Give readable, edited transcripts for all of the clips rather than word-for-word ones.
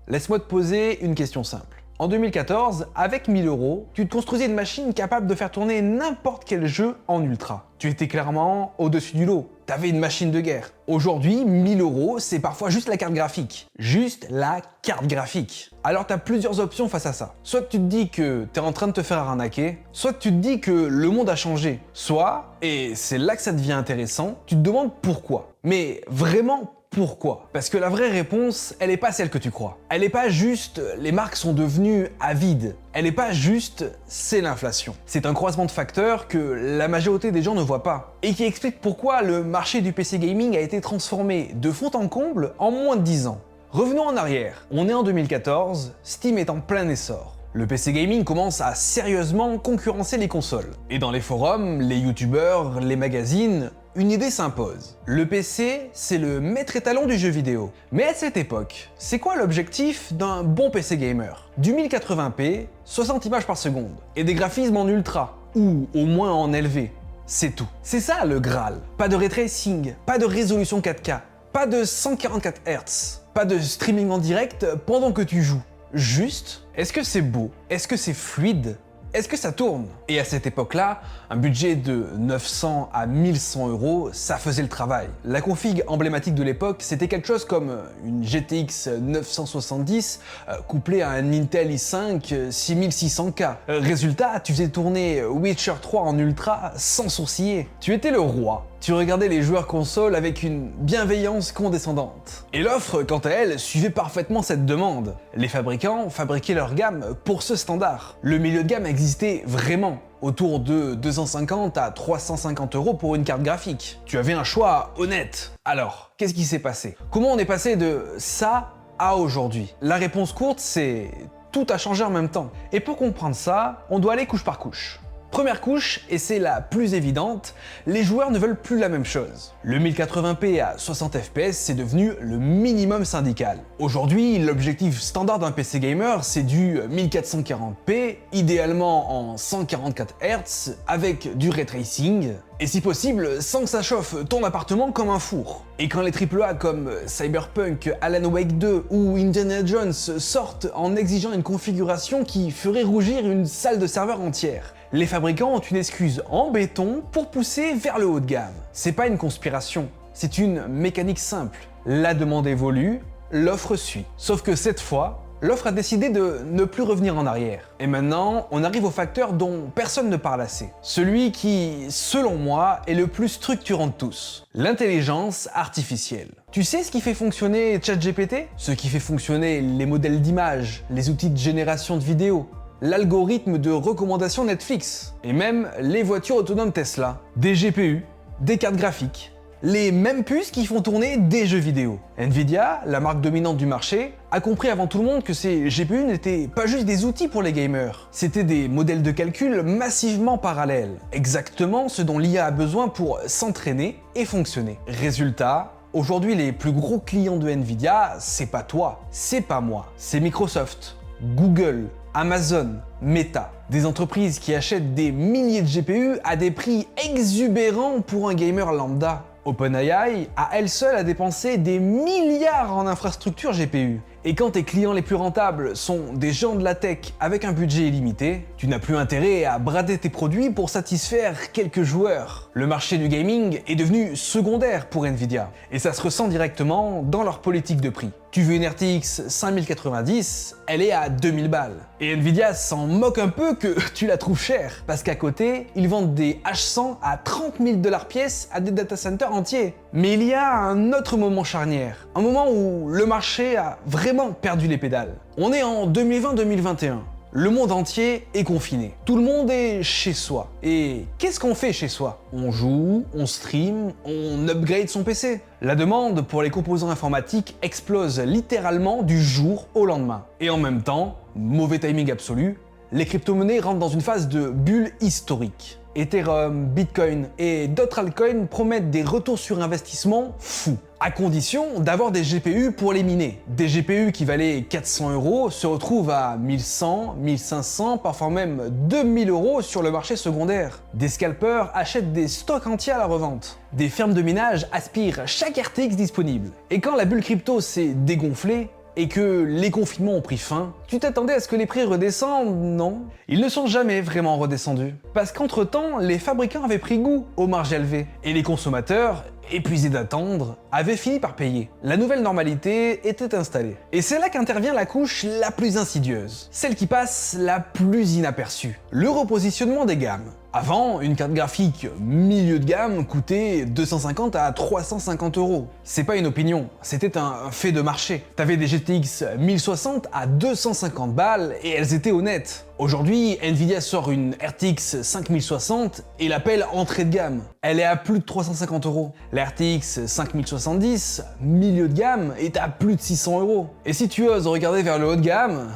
Laisse-moi te poser une question simple. En 2014, avec 1000 €, tu te construisais une machine capable de faire tourner n'importe quel jeu en ultra. Tu étais clairement au-dessus du lot. T'avais une machine de guerre. Aujourd'hui, 1000 €, c'est parfois juste la carte graphique. Juste la carte graphique. Alors t'as plusieurs options face à ça. Soit tu te dis que t'es en train de te faire arnaquer, soit tu te dis que le monde a changé. Soit, et c'est là que ça devient intéressant, tu te demandes pourquoi. Mais vraiment pourquoi? Parce que la vraie réponse, elle n'est pas celle que tu crois. Elle n'est pas juste les marques sont devenues avides. Elle n'est pas juste c'est l'inflation. C'est un croisement de facteurs que la majorité des gens ne voient pas et qui explique pourquoi le marché du PC gaming a été transformé de fond en comble en moins de 10 ans. Revenons en arrière. On est en 2014, Steam est en plein essor. Le PC gaming commence à sérieusement concurrencer les consoles. Et dans les forums, les youtubeurs, les magazines, une idée s'impose. Le PC, c'est le maître étalon du jeu vidéo. Mais à cette époque, c'est quoi l'objectif d'un bon PC gamer? Du 1080p, 60 images par seconde, et des graphismes en ultra, ou au moins en élevé. C'est tout. C'est ça le Graal. Pas de ray tracing, pas de résolution 4K, pas de 144 Hz, pas de streaming en direct pendant que tu joues. Juste, est-ce que c'est beau? Est-ce que c'est fluide? Est-ce que ça tourne? Et à cette époque-là, un budget de 900 à 1100 €, ça faisait le travail. La config emblématique de l'époque, c'était quelque chose comme une GTX 970 couplée à un Intel i5 6600K. Résultat, tu faisais tourner Witcher 3 en ultra sans sourciller. Tu étais le roi. Tu regardais les joueurs console avec une bienveillance condescendante. Et l'offre, quant à elle, suivait parfaitement cette demande. Les fabricants fabriquaient leur gamme pour ce standard. Le milieu de gamme existait vraiment, autour de 250 à 350 € pour une carte graphique. Tu avais un choix honnête. Alors, qu'est-ce qui s'est passé? Comment on est passé de ça à aujourd'hui? La réponse courte, c'est tout a changé en même temps. Et pour comprendre ça, on doit aller couche par couche. Première couche, et c'est la plus évidente, les joueurs ne veulent plus la même chose. Le 1080p à 60 fps, c'est devenu le minimum syndical. Aujourd'hui, l'objectif standard d'un PC gamer, c'est du 1440p, idéalement en 144 Hz, avec du ray tracing, et si possible, sans que ça chauffe ton appartement comme un four. Et quand les AAA comme Cyberpunk, Alan Wake 2 ou Indiana Jones sortent en exigeant une configuration qui ferait rougir une salle de serveur entière, les fabricants ont une excuse en béton pour pousser vers le haut de gamme. C'est pas une conspiration, c'est une mécanique simple. La demande évolue, l'offre suit. Sauf que cette fois, l'offre a décidé de ne plus revenir en arrière. Et maintenant, on arrive au facteur dont personne ne parle assez. Celui qui, selon moi, est le plus structurant de tous. L'intelligence artificielle. Tu sais ce qui fait fonctionner ChatGPT? Ce qui fait fonctionner les modèles d'images, les outils de génération de vidéos, l'algorithme de recommandation Netflix, et même les voitures autonomes Tesla, des GPU, des cartes graphiques, les mêmes puces qui font tourner des jeux vidéo. Nvidia, la marque dominante du marché, a compris avant tout le monde que ces GPU n'étaient pas juste des outils pour les gamers, c'était des modèles de calcul massivement parallèles, exactement ce dont l'IA a besoin pour s'entraîner et fonctionner. Résultat, aujourd'hui les plus gros clients de Nvidia, c'est pas toi, c'est pas moi, c'est Microsoft, Google, Amazon, Meta, des entreprises qui achètent des milliers de GPU à des prix exubérants pour un gamer lambda. OpenAI, à elle seule, a dépensé des milliards en infrastructures GPU. Et quand tes clients les plus rentables sont des gens de la tech avec un budget illimité, tu n'as plus intérêt à brader tes produits pour satisfaire quelques joueurs. Le marché du gaming est devenu secondaire pour Nvidia, et ça se ressent directement dans leur politique de prix. Tu veux une RTX 5090, elle est à 2000 balles. Et Nvidia s'en moque un peu que tu la trouves chère, parce qu'à côté, ils vendent des H100 à 30 000 $ pièce à des data centers entiers. Mais il y a un autre moment charnière, un moment où le marché a vraiment perdu les pédales. On est en 2020-2021. Le monde entier est confiné. Tout le monde est chez soi. Et qu'est-ce qu'on fait chez soi? On joue, on stream, on upgrade son PC. La demande pour les composants informatiques explose littéralement du jour au lendemain. Et en même temps, mauvais timing absolu, les crypto-monnaies rentrent dans une phase de bulle historique. Ethereum, Bitcoin et d'autres altcoins promettent des retours sur investissement fous, à condition d'avoir des GPU pour les miner. Des GPU qui valaient 400 € se retrouvent à 1100, 1500, parfois même 2000 € sur le marché secondaire. Des scalpers achètent des stocks entiers à la revente. Des fermes de minage aspirent chaque RTX disponible. Et quand la bulle crypto s'est dégonflée, et que les confinements ont pris fin, tu t'attendais à ce que les prix redescendent, non? Ils ne sont jamais vraiment redescendus. Parce qu'entre-temps, les fabricants avaient pris goût aux marges élevées, et les consommateurs, épuisés d'attendre, avaient fini par payer. La nouvelle normalité était installée. Et c'est là qu'intervient la couche la plus insidieuse, celle qui passe la plus inaperçue, le repositionnement des gammes. Avant, une carte graphique milieu de gamme coûtait 250 à 350 euros. C'est pas une opinion, c'était un fait de marché. T'avais des GTX 1060 à 250 balles et elles étaient honnêtes. Aujourd'hui, Nvidia sort une RTX 5060 et l'appelle entrée de gamme. Elle est à plus de 350 euros. La RTX 5070, milieu de gamme, est à plus de 600 euros. Et si tu oses regarder vers le haut de gamme,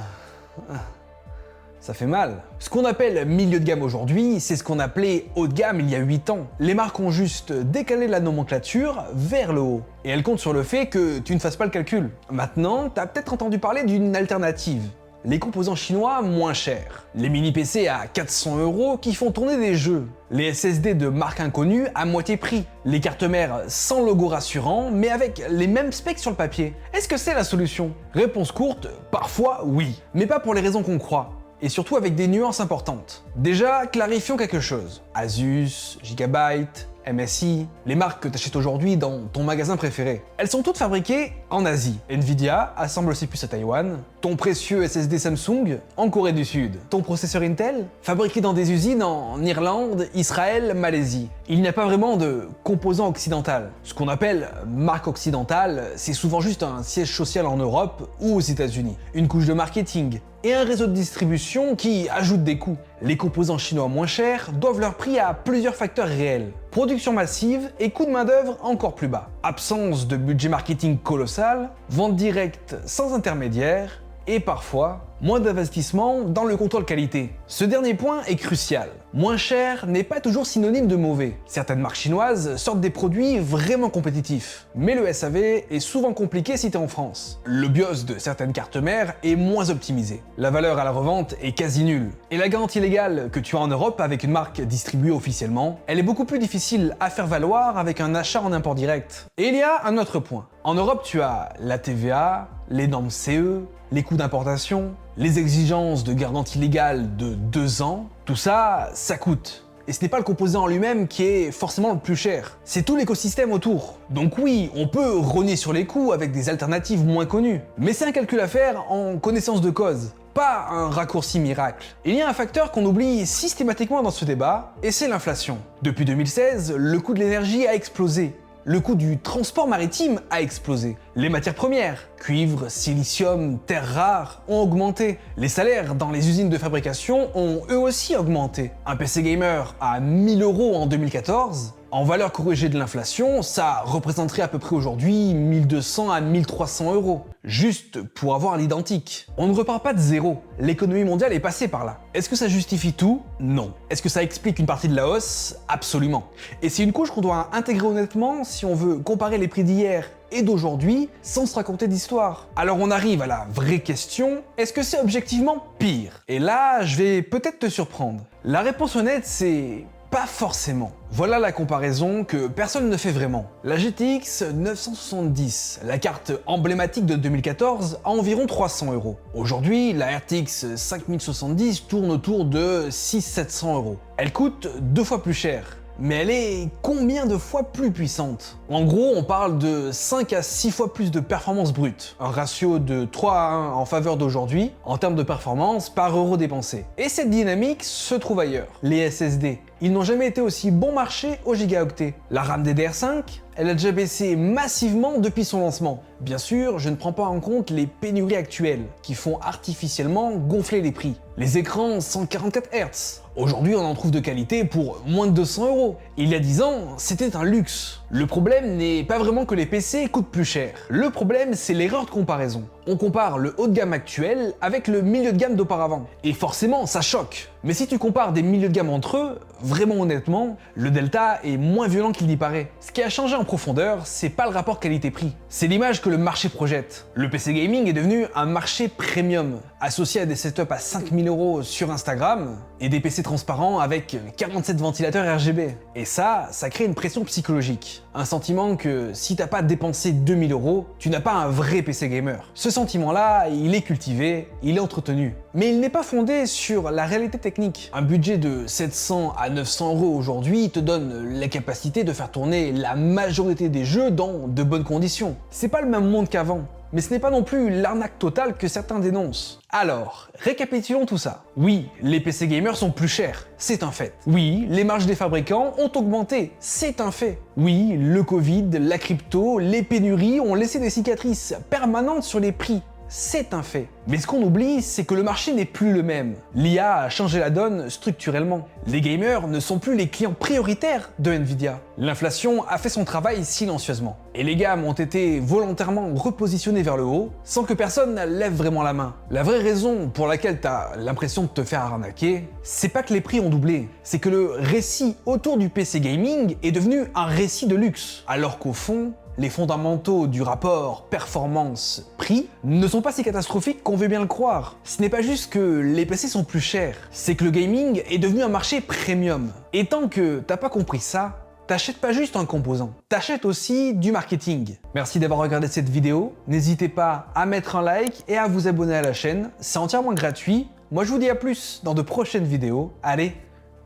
ça fait mal. Ce qu'on appelle milieu de gamme aujourd'hui, c'est ce qu'on appelait haut de gamme il y a 8 ans. Les marques ont juste décalé la nomenclature vers le haut. Et elles comptent sur le fait que tu ne fasses pas le calcul. Maintenant, t'as peut-être entendu parler d'une alternative. Les composants chinois moins chers. Les mini-PC à 400 euros qui font tourner des jeux. Les SSD de marque inconnue à moitié prix. Les cartes mères sans logo rassurant, mais avec les mêmes specs sur le papier. Est-ce que c'est la solution? Réponse courte, parfois oui. Mais pas pour les raisons qu'on croit. Et surtout avec des nuances importantes. Déjà, clarifions quelque chose. Asus, Gigabyte, MSI, les marques que tu achètes aujourd'hui dans ton magasin préféré. Elles sont toutes fabriquées en Asie. Nvidia assemble ses puces à Taïwan, ton précieux SSD Samsung en Corée du Sud, ton processeur Intel fabriqué dans des usines en Irlande, Israël, Malaisie. Il n'y a pas vraiment de composant occidental. Ce qu'on appelle marque occidentale, c'est souvent juste un siège social en Europe ou aux États-Unis, une couche de marketing et un réseau de distribution qui ajoute des coûts. Les composants chinois moins chers doivent leur prix à plusieurs facteurs réels. Production massive et coût de main-d'œuvre encore plus bas. Absence de budget marketing colossal, vente directe sans intermédiaire et parfois moins d'investissement dans le contrôle qualité. Ce dernier point est crucial. Moins cher n'est pas toujours synonyme de mauvais. Certaines marques chinoises sortent des produits vraiment compétitifs. Mais le SAV est souvent compliqué si t'es en France. Le BIOS de certaines cartes mères est moins optimisé. La valeur à la revente est quasi nulle. Et la garantie légale que tu as en Europe avec une marque distribuée officiellement, elle est beaucoup plus difficile à faire valoir avec un achat en import direct. Et il y a un autre point. En Europe, tu as la TVA, les normes CE, les coûts d'importation, les exigences de garantie légale de 2 ans, tout ça, ça coûte. Et ce n'est pas le composant en lui-même qui est forcément le plus cher, c'est tout l'écosystème autour. Donc oui, on peut rogner sur les coûts avec des alternatives moins connues, mais c'est un calcul à faire en connaissance de cause, pas un raccourci miracle. Il y a un facteur qu'on oublie systématiquement dans ce débat, et c'est l'inflation. Depuis 2016, le coût de l'énergie a explosé. Le coût du transport maritime a explosé. Les matières premières, cuivre, silicium, terres rares, ont augmenté. Les salaires dans les usines de fabrication ont eux aussi augmenté. Un PC gamer à 1000 euros en 2014, en valeur corrigée de l'inflation, ça représenterait à peu près aujourd'hui 1200 à 1300 euros. Juste pour avoir l'identique. On ne repart pas de zéro. L'économie mondiale est passée par là. Est-ce que ça justifie tout? Non. Est-ce que ça explique une partie de la hausse? Absolument. Et c'est une couche qu'on doit intégrer honnêtement si on veut comparer les prix d'hier et d'aujourd'hui sans se raconter d'histoire. Alors on arrive à la vraie question, est-ce que c'est objectivement pire? Et là, je vais peut-être te surprendre. La réponse honnête, c'est pas forcément. Voilà la comparaison que personne ne fait vraiment. La GTX 970, la carte emblématique de 2014, a environ 300 euros. Aujourd'hui, la RTX 5070 tourne autour de 600-700 euros. Elle coûte 2 fois plus cher. Mais elle est combien de fois plus puissante? En gros, on parle de 5 à 6 fois plus de performance brute. Un ratio de 3 à 1 en faveur d'aujourd'hui, en termes de performance par euro dépensé. Et cette dynamique se trouve ailleurs. Les SSD. Ils n'ont jamais été aussi bon marché au gigaoctet. La RAM DDR5, elle a déjà baissé massivement depuis son lancement. Bien sûr, je ne prends pas en compte les pénuries actuelles, qui font artificiellement gonfler les prix. Les écrans 144 Hz. Aujourd'hui, on en trouve de qualité pour moins de 200 euros. Il y a 10 ans, c'était un luxe. Le problème n'est pas vraiment que les PC coûtent plus cher. Le problème, c'est l'erreur de comparaison. On compare le haut de gamme actuel avec le milieu de gamme d'auparavant. Et forcément, ça choque. Mais si tu compares des milieux de gamme entre eux, vraiment honnêtement, le delta est moins violent qu'il n'y paraît. Ce qui a changé en profondeur, c'est pas le rapport qualité-prix. C'est l'image que le marché projette. Le PC gaming est devenu un marché premium. Associé à des setups à 5000 euros sur Instagram, et des PC transparents avec 47 ventilateurs RGB. Et ça crée une pression psychologique. Un sentiment que si t'as pas dépensé 2000 €, tu n'as pas un vrai PC gamer. Ce sentiment-là, il est cultivé, il est entretenu. Mais il n'est pas fondé sur la réalité technique. Un budget de 700 à 900 € aujourd'hui te donne la capacité de faire tourner la majorité des jeux dans de bonnes conditions. C'est pas le même monde qu'avant. Mais ce n'est pas non plus l'arnaque totale que certains dénoncent. Alors, récapitulons tout ça. Oui, les PC gamers sont plus chers, c'est un fait. Oui, les marges des fabricants ont augmenté, c'est un fait. Oui, le Covid, la crypto, les pénuries ont laissé des cicatrices permanentes sur les prix. C'est un fait. Mais ce qu'on oublie, c'est que le marché n'est plus le même. L'IA a changé la donne structurellement. Les gamers ne sont plus les clients prioritaires de Nvidia. L'inflation a fait son travail silencieusement. Et les gammes ont été volontairement repositionnées vers le haut, sans que personne lève vraiment la main. La vraie raison pour laquelle t'as l'impression de te faire arnaquer, c'est pas que les prix ont doublé, c'est que le récit autour du PC gaming est devenu un récit de luxe. Alors qu'au fond, les fondamentaux du rapport performance-prix ne sont pas si catastrophiques qu'on veut bien le croire. Ce n'est pas juste que les PC sont plus chers, c'est que le gaming est devenu un marché premium. Et tant que t'as pas compris ça, t'achètes pas juste un composant, t'achètes aussi du marketing. Merci d'avoir regardé cette vidéo, n'hésitez pas à mettre un like et à vous abonner à la chaîne, c'est entièrement gratuit. Moi je vous dis à plus dans de prochaines vidéos. Allez,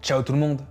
ciao tout le monde!